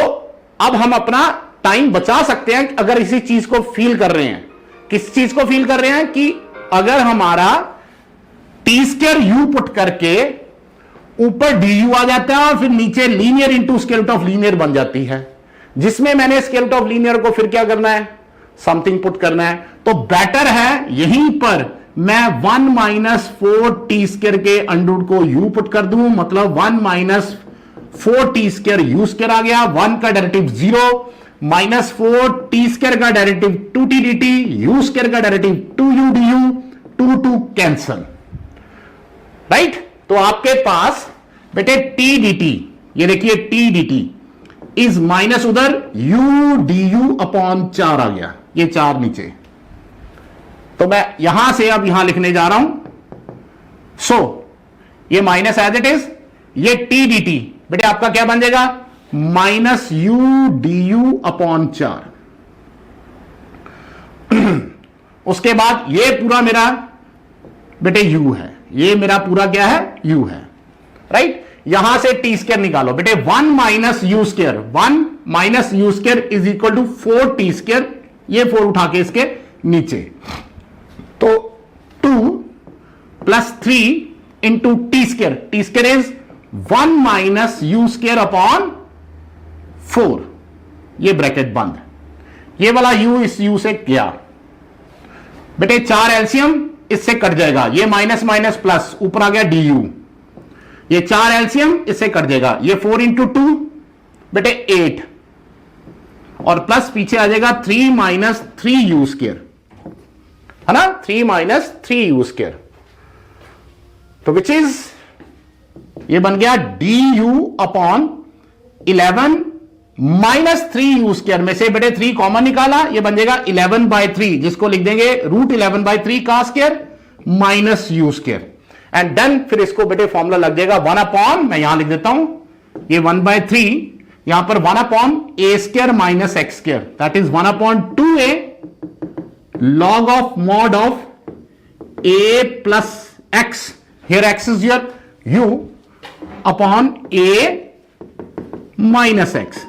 अब हम अपना टाइम बचा सकते हैं अगर इसी चीज को फील कर रहे हैं। किस चीज को फील कर रहे हैं कि अगर हमारा t² u पुट करके ऊपर du आ जाता है और फिर नीचे linear into square root of linear बन जाती है, जिसमें मैंने स्क्वायर रूट ऑफ लीनियर को फिर क्या करना है, समथिंग पुट करना है। तो बेटर है यहीं पर मैं 1 - 4t² के अंडर को u पुट कर दूं, मतलब 1 - 4t² u² आ गया, 1 का डेरिवेटिव 0, माइनस 4t² का डेरिवेटिव 2t dt, u² का derivative 2u du, 2 cancel, right. तो आपके पास बेटे t dt, ये देखिए t dt इज माइनस उधर u du अपॉन 4 आ गया, ये 4 नीचे, तो मैं यहां से अब यहां लिखने जा रहा हूं। सो ये माइनस एज इट इज, ये t dt बेटे आपका क्या बन जाएगा, माइनस u du अपॉन 4। उसके बाद ये पूरा मेरा बेटे u है, ये मेरा पूरा क्या है, u है, राइट। यहां से टी स्क्वायर निकालो बेटे, 1 minus U square, 1 minus U square is equal to 4 T square, ये 4 उठा के इसके नीचे, तो 2 plus 3 into T square is 1 minus U square upon 4, ये ब्रैकेट बंद, ये वाला u इस u से गया बेटे, 4 एलसीएम इससे कट जाएगा, ये माइनस माइनस प्लस ऊपर आ गया du, ये 4 एलसीएम इससे कट जाएगा, ये 4 इंटू 2 बेटे 8, और प्लस पीछे आ जाएगा 3 माइनस 3 यू स्क्वायर, है ना, 3 माइनस 3 यू स्क्वायर, तो विच इज, ये बन गया du upon 11 minus 3 you square, में से बेटे 3 कॉमन निकाला, ये बन जाएगा 11/3, जिसको लिख देंगे रूट 11/3 का square minus U square, and then फिर इसको बेटे फॉर्मूला लग जाएगा 1 अपॉन, मैं यहां लिख देता हूं, ये 1/3, यहां पर 1 upon a square minus x square, that is 1 upon 2a log of mod of a plus x, here x is your u upon a minus x,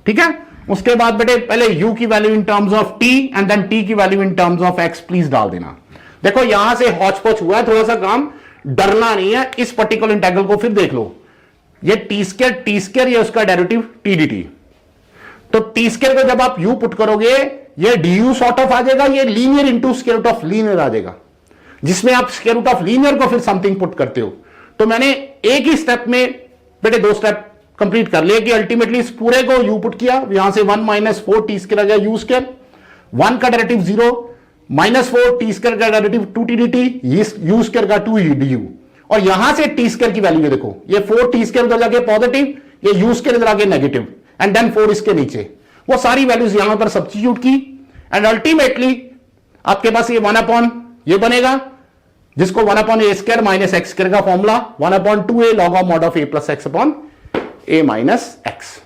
ठीक है। उसके बाद बेटे पहले u की value in terms of t and then t की value in terms of x please डाल देना। देखो यहां से हौच पौच हुआ है थोड़ा सा काम, डरना नहीं है, इस पर्टिकुलर इंटेग्रल को फिर देख लो, ये टी स्क्वायर ये उसका डेरिवेटिव टी डी टी, तो टी स्क्वायर को जब आप u पुट करोगे ये du सॉर्ट ऑफ आ जाएगा, ये linear into square root of linear आ जाएगा, जिसमें आप स्क्वायर रूट ऑफ लीनियर को फिर समथिंग पुट करते हो। तो मैंने एक ही स्टेप में बेटे 2 स्टेप कंप्लीट कर लिया कि अल्टीमेटली इस पूरे को u पुट किया, यहां से 1 माइनस 4 टी स्क्वायर आ गया यू स्क्वायर, 1 का डेरिवेटिव 0 माइनस 4 टी स्क्वायर का derivative 2 T D T, you square का 2 du, और यहां से टी स्क्वायर की वैल्यू देखो, ये 4 टी स्क्वायर उधर जाके पॉजिटिव, ये यू स्क्वायर इधर आके नेगेटिव, एंड देन 4 इसके नीचे, वो सारी वैल्यूज यहां पर सब्स्टिट्यूट की, एंड अल्टीमेटली आपके पास ये 1 अपॉन ये बनेगा, जिसको 1 upon a square minus x square का formula 1 upon 2a log of mod of a plus x upon a minus x.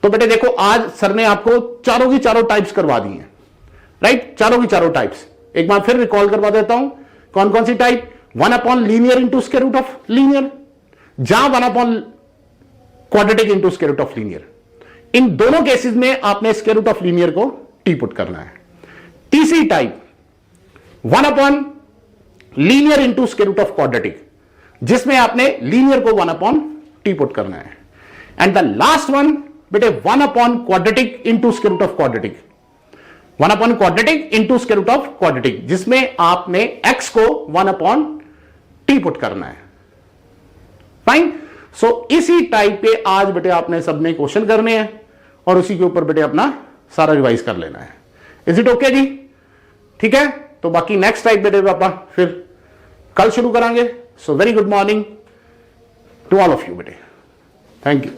तो बेटे देखो आज सर ने आपको चारों की चारों टाइप्स करवा दी हैं, राइट, चारों की चारों टाइप्स एक बार फिर रिकॉल करवा देता हूं, कौन कौन सी type, 1 upon linear into square root of linear, जहां 1 upon quadratic into square root of linear, इन दोनों केसेस में आपने स्क्वायर रूट ऑफ लीनियर को टी पुट करना है। तीसरी type 1 upon linear into square root of quadratic, जिसमें आपने लीनियर को 1 अपॉन टी पुट करना है, एंड द लास्ट वन बेटे 1 upon quadratic into square root of quadratic, 1 upon quadratic into square root of quadratic, जिसमें आपने x को 1 upon T put करना है। फाइन, सो इसी टाइप पे आज बेटे आपने सबने क्वेश्चन करने हैं और उसी के ऊपर बेटे अपना सारा रिवाइज कर लेना है। इज इट ओके जी? ठीक है, तो बाकी नेक्स्ट टाइप बेटे पापा फिर कल शुरू करेंगे। So very good morning to all of you बेटे, थैंक यू।